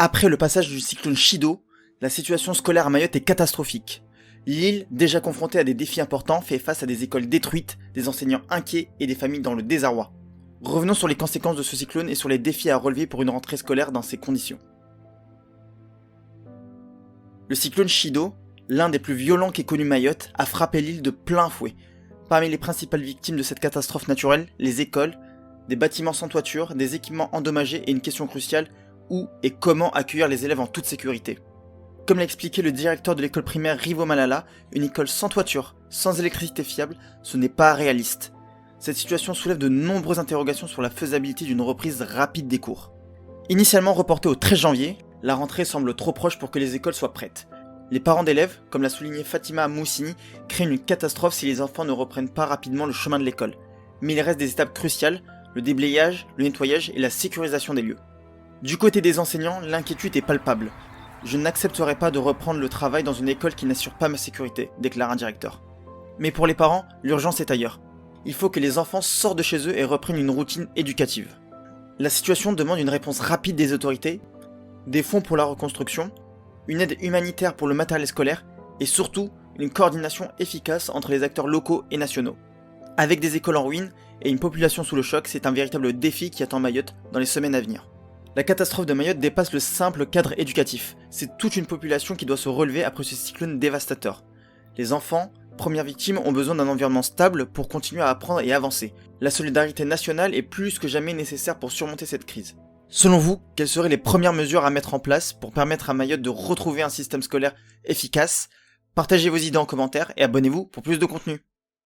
Après le passage du cyclone Chido, la situation scolaire à Mayotte est catastrophique. L'île, déjà confrontée à des défis importants, fait face à des écoles détruites, des enseignants inquiets et des familles dans le désarroi. Revenons sur les conséquences de ce cyclone et sur les défis à relever pour une rentrée scolaire dans ces conditions. Le cyclone Chido, l'un des plus violents qu'ait connu Mayotte, a frappé l'île de plein fouet. Parmi les principales victimes de cette catastrophe naturelle, les écoles, des bâtiments sans toiture, des équipements endommagés et une question cruciale, où et comment accueillir les élèves en toute sécurité. Comme l'a expliqué le directeur de l'école primaire Rivo Malala, une école sans toiture, sans électricité fiable, ce n'est pas réaliste. Cette situation soulève de nombreuses interrogations sur la faisabilité d'une reprise rapide des cours. Initialement reportée au 13 janvier, la rentrée semble trop proche pour que les écoles soient prêtes. Les parents d'élèves, comme l'a souligné Fatima Moussini, craignent une catastrophe si les enfants ne reprennent pas rapidement le chemin de l'école. Mais il reste des étapes cruciales, le déblayage, le nettoyage et la sécurisation des lieux. Du côté des enseignants, l'inquiétude est palpable. Je n'accepterai pas de reprendre le travail dans une école qui n'assure pas ma sécurité, déclare un directeur. Mais pour les parents, l'urgence est ailleurs. Il faut que les enfants sortent de chez eux et reprennent une routine éducative. La situation demande une réponse rapide des autorités, des fonds pour la reconstruction, une aide humanitaire pour le matériel scolaire et surtout une coordination efficace entre les acteurs locaux et nationaux. Avec des écoles en ruine et une population sous le choc, c'est un véritable défi qui attend Mayotte dans les semaines à venir. La catastrophe de Mayotte dépasse le simple cadre éducatif. C'est toute une population qui doit se relever après ce cyclone dévastateur. Les enfants, premières victimes, ont besoin d'un environnement stable pour continuer à apprendre et avancer. La solidarité nationale est plus que jamais nécessaire pour surmonter cette crise. Selon vous, quelles seraient les premières mesures à mettre en place pour permettre à Mayotte de retrouver un système scolaire efficace ? Partagez vos idées en commentaire et abonnez-vous pour plus de contenu.